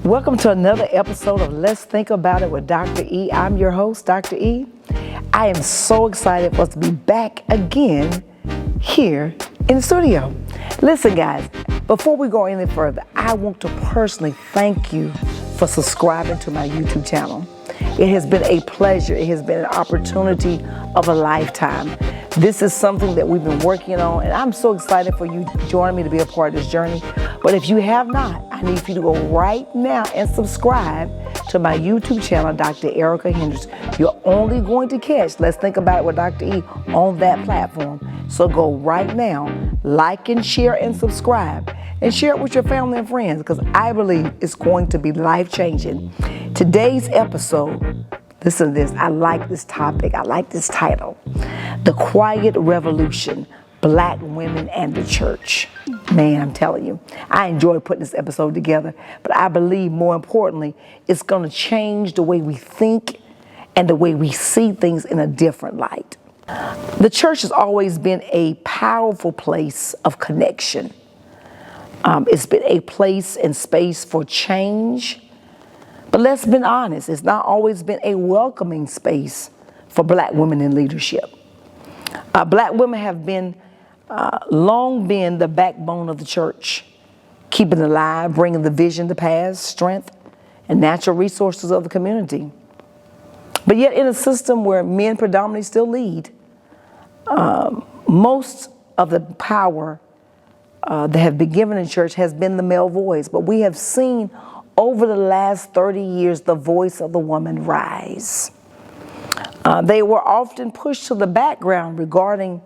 Welcome to another episode of Let's Think About It with Dr. E. I'm your host, Dr. E. I am so excited for us to be back again here in the studio. Listen, guys, before we go any further, I want to personally thank you for subscribing to my YouTube channel. It has been a pleasure. It has been an opportunity of a lifetime. This is something that we've been working on, and I'm so excited for you joining me to be a part of this journey. But if you have not, I need for you to go right now and subscribe to my YouTube channel, Dr. Erika Hendrix. You're only going to catch Let's Think About It with Dr. E on that platform. So go right now, like and share and subscribe, and share it with your family and friends, because I believe it's going to be life-changing. Today's episode, listen to this. I like this topic. I like this title. The Quiet Revolution, Black Women and the Church. Man, I'm telling you, I enjoy putting this episode together, but I believe more importantly, it's going to change the way we think and the way we see things in a different light. The church has always been a powerful place of connection. It's been a place and space for change. But let's be honest, it's not always been a welcoming space for Black women in leadership. Black women have been long been the backbone of the church, keeping it alive, bringing the vision to pass, strength, and natural resources of the community. But yet in a system where men predominantly still lead, most of the power that have been given in church has been the male voice. But we have seen over the last 30 years the voice of the woman rise. They were often pushed to the background regarding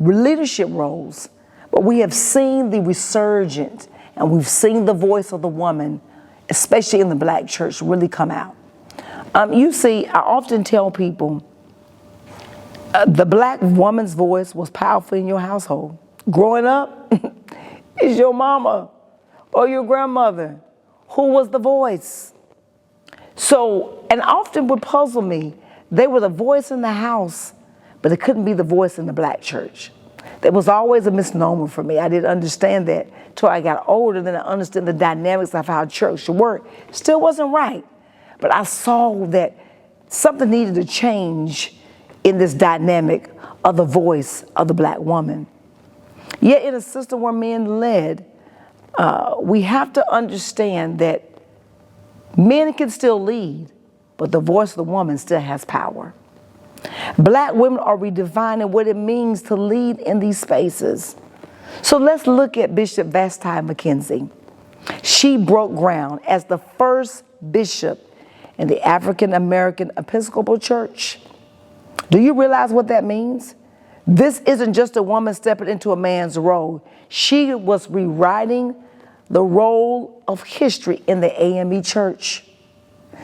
leadership roles, but we have seen the resurgence and we've seen the voice of the woman, especially in the Black church, really come out. You see, I often tell people the Black woman's voice was powerful in your household. Growing up, it's your mama or your grandmother who was the voice. So, and often would puzzle me, they were the voice in the house, but it couldn't be the voice in the Black church. That was always a misnomer for me. I didn't understand that till I got older. Then I understood the dynamics of how church should work. Still wasn't right, but I saw that something needed to change in this dynamic of the voice of the Black woman. Yet in a system where men led, we have to understand that men can still lead, but the voice of the woman still has power. Black women are redefining what it means to lead in these spaces. So let's look at Bishop Vashti McKenzie. She broke ground as the first bishop in the African American Episcopal Church. Do you realize what that means? This isn't just a woman stepping into a man's role. She was rewriting the role of history in the AME Church.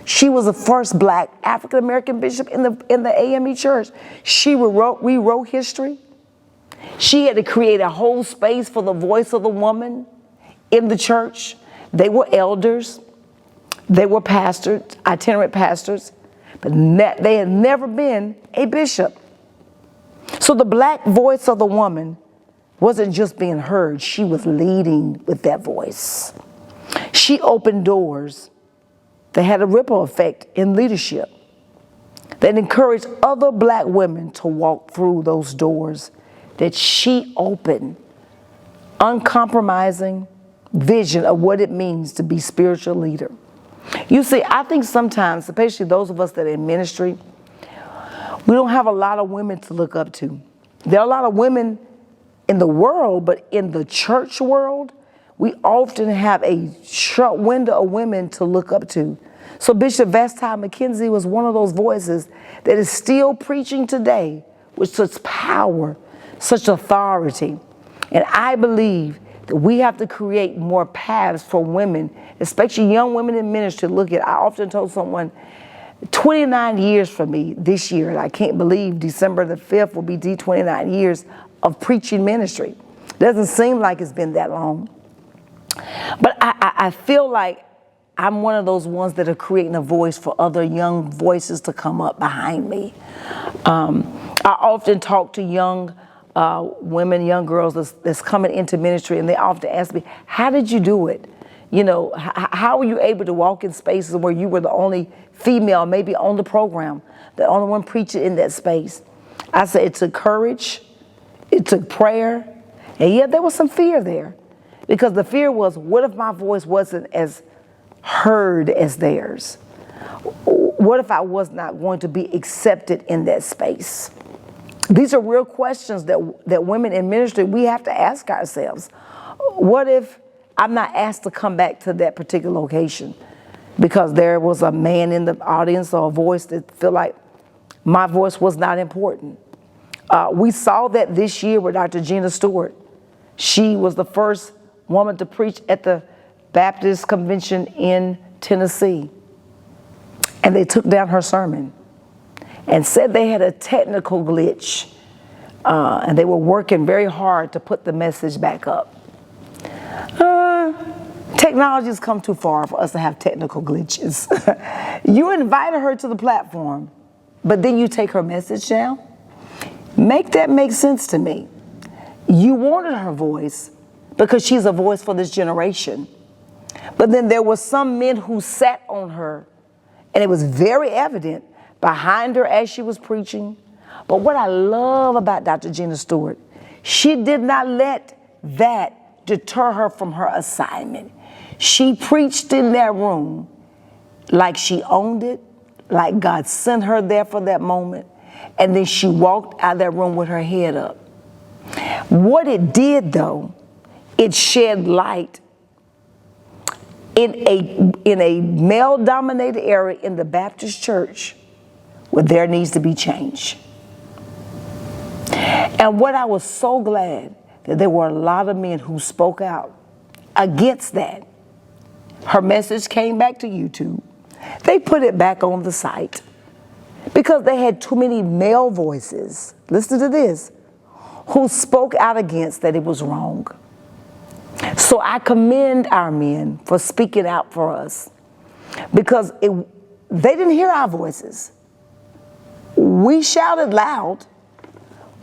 She was the first Black African American bishop in the AME Church. She rewrote history. She had to create a whole space for the voice of the woman in the church. They were elders. They were pastors, itinerant pastors, but they had never been a bishop. So the Black voice of the woman wasn't just being heard, she was leading with that voice. She opened doors that had a ripple effect in leadership that encouraged other Black women to walk through those doors that she opened, uncompromising vision of what it means to be spiritual leader. You see, I think sometimes, especially those of us that are in ministry, we don't have a lot of women to look up to. There are a lot of women in the world, but in the church world, we often have a short window of women to look up to. So Bishop Vashti McKenzie was one of those voices that is still preaching today with such power, such authority. And I believe that we have to create more paths for women, especially young women in ministry. Look at, I often told someone, 29 years for me this year, and I can't believe December the 5th will be 29 years of preaching ministry. Doesn't seem like it's been that long. But I feel like I'm one of those ones that are creating a voice for other young voices to come up behind me. I often talk to young women, young girls that's coming into ministry, and they often ask me, how did you do it? You know, how were you able to walk in spaces where you were the only female, maybe on the program, the only one preaching in that space? I said it took courage, it took prayer, and yeah, there was some fear there. Because the fear was, what if my voice wasn't as heard as theirs? What if I was not going to be accepted in that space? These are real questions that women in ministry, we have to ask ourselves. What if I'm not asked to come back to that particular location because there was a man in the audience or a voice that felt like my voice was not important? We saw that this year with Dr. Gina Stewart. She was the first woman to preach at the Baptist Convention in Tennessee. And they took down her sermon and said they had a technical glitch. And they were working very hard to put the message back up. Technology has come too far for us to have technical glitches. You invited her to the platform, but then you take her message down? Make that make sense to me. You wanted her voice because she's a voice for this generation. But then there were some men who sat on her, and it was very evident behind her as she was preaching. But what I love about Dr. Gina Stewart, she did not let that deter her from her assignment. She preached in that room like she owned it, like God sent her there for that moment, and then she walked out of that room with her head up. What it did, though, it shed light in a male-dominated area in the Baptist church where there needs to be change. And what I was so glad that there were a lot of men who spoke out against that. Her message came back to YouTube. They put it back on the site because they had too many male voices, listen to this, who spoke out against that it was wrong. So I commend our men for speaking out for us because they didn't hear our voices. We shouted loud.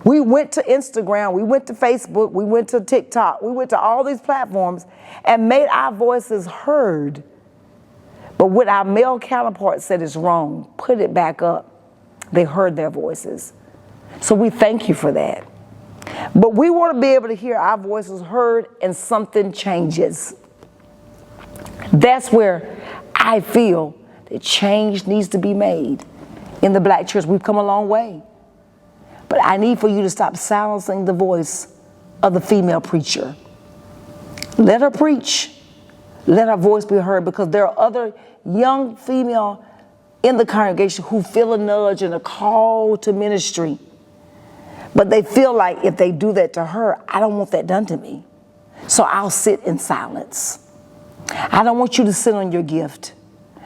We went to Instagram, we went to Facebook, we went to TikTok, we went to all these platforms and made our voices heard. But what our male counterparts said is wrong, put it back up. They heard their voices. So we thank you for that. But we want to be able to hear our voices heard and something changes. That's where I feel that change needs to be made in the black church. We've come a long way. But I need for you to stop silencing the voice of the female preacher. Let her preach. Let her voice be heard, because there are other young female in the congregation who feel a nudge and a call to ministry. But they feel like if they do that to her, I don't want that done to me. So I'll sit in silence. I don't want you to sit on your gift.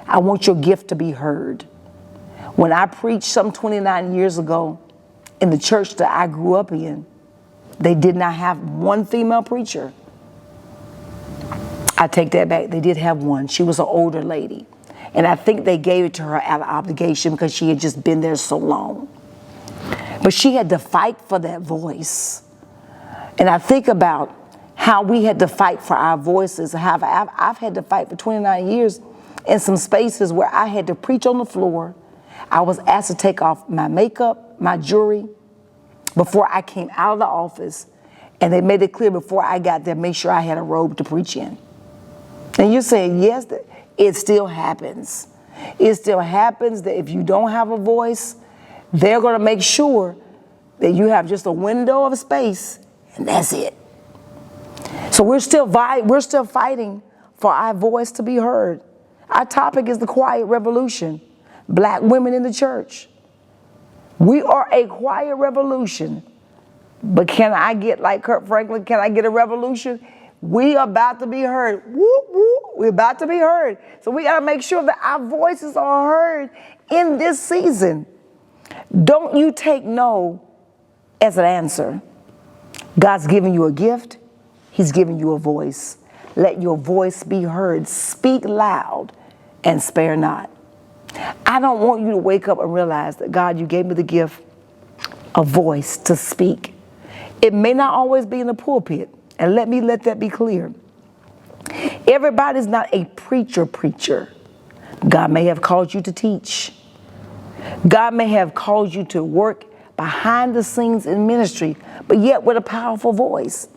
I want your gift to be heard. When I preached some 29 years ago in the church that I grew up in, they did not have one female preacher. I take that back. They did have one. She was an older lady. And I think they gave it to her out of obligation because she had just been there so long. But she had to fight for that voice. And I think about how we had to fight for our voices. I've had to fight for 29 years in some spaces where I had to preach on the floor. I was asked to take off my makeup, my jewelry, before I came out of the office. And they made it clear before I got there, make sure I had a robe to preach in. And you're saying, yes, it still happens. It still happens that if you don't have a voice, they're going to make sure that you have just a window of space, and that's it. So we're still fighting for our voice to be heard. Our topic is the quiet revolution, black women in the church. We are a quiet revolution, but can I get like Kurt Franklin? Can I get a revolution? We are about to be heard. Whoop, whoop. We're about to be heard. So we got to make sure that our voices are heard in this season. Don't you take no as an answer. God's giving you a gift. He's giving you a voice. Let your voice be heard. Speak loud and spare not. I don't want you to wake up and realize that, God, you gave me the gift of voice to speak. It may not always be in the pulpit. And let that be clear. Everybody's not a preacher. God may have called you to teach. God may have called you to work behind the scenes in ministry, but yet with a powerful voice.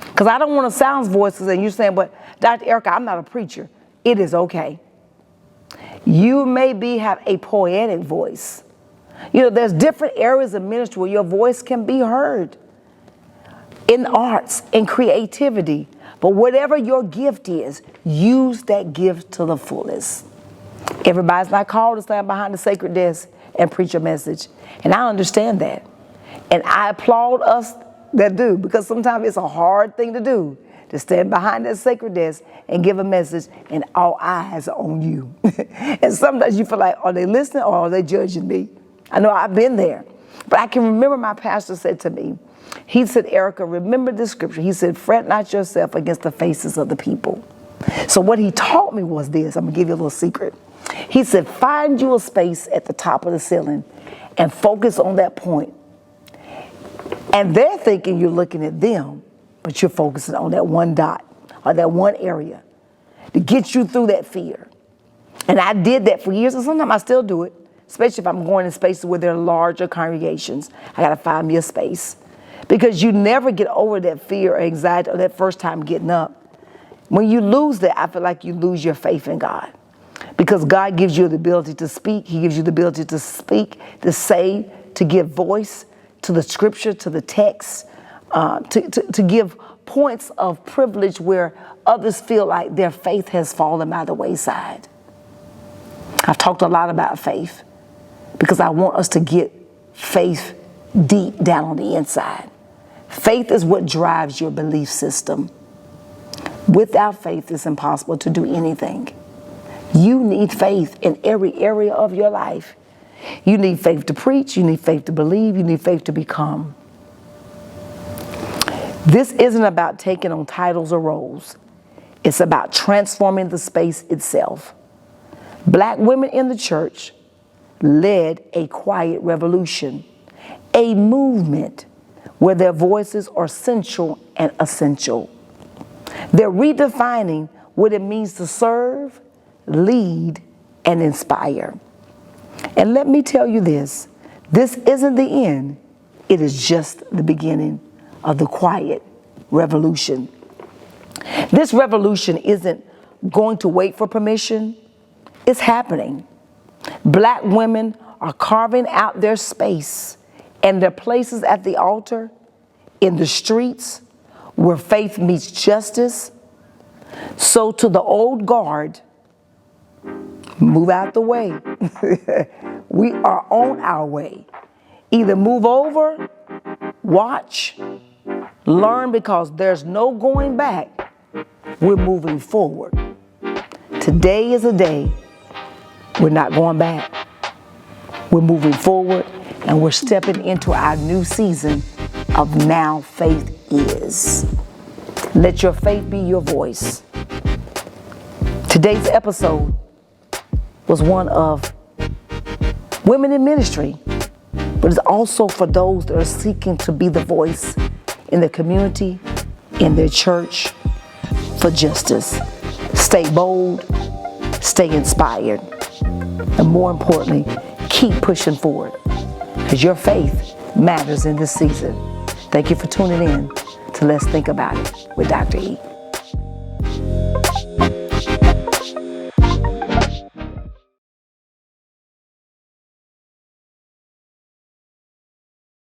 Because I don't want to sound voices and you're saying, but Dr. Erika, I'm not a preacher. It is okay. You maybe have a poetic voice. You know, there's different areas of ministry where your voice can be heard. In arts, in creativity. But whatever your gift is, use that gift to the fullest. Everybody's not called to stand behind the sacred desk and preach a message. And I understand that. And I applaud us that do, because sometimes it's a hard thing to do, to stand behind that sacred desk and give a message and all eyes are on you. And sometimes you feel like, are they listening or are they judging me? I know I've been there. But I can remember my pastor said to me, he said, Erika, remember this scripture. He said, fret not yourself against the faces of the people. So what he taught me was this. I'm going to give you a little secret. He said, find you a space at the top of the ceiling and focus on that point. And they're thinking you're looking at them, but you're focusing on that one dot or that one area to get you through that fear. And I did that for years, and sometimes I still do it, especially if I'm going in spaces where there are larger congregations. I got to find me a space. Because you never get over that fear or anxiety or that first time getting up. When you lose that, I feel like you lose your faith in God. Because God gives you the ability to speak. He gives you the ability to speak, to say, to give voice to the scripture, to the text, to give points of privilege where others feel like their faith has fallen by the wayside. I've talked a lot about faith because I want us to get faith deep down on the inside. Faith is what drives your belief system. Without faith, it's impossible to do anything. You need faith in every area of your life. You need faith to preach, you need faith to believe, you need faith to become. This isn't about taking on titles or roles. It's about transforming the space itself. Black women in the church led a quiet revolution, a movement where their voices are central and essential. They're redefining what it means to serve, lead, and inspire. And let me tell you this isn't the end, it is just the beginning of the quiet revolution. This revolution isn't going to wait for permission, it's happening. Black women are carving out their space and their places at the altar, in the streets, where faith meets justice. So to the old guard, move out the way. We are on our way. Either move over, watch, learn, because there's no going back. We're moving forward. Today is a day we're not going back. We're moving forward, and we're stepping into our new season of Now Faith Is. Let your faith be your voice. Today's episode was one of women in ministry, but it's also for those that are seeking to be the voice in the community, in their church, for justice. Stay bold, stay inspired, and more importantly, keep pushing forward, because your faith matters in this season. Thank you for tuning in to Let's Think About It with Dr. E.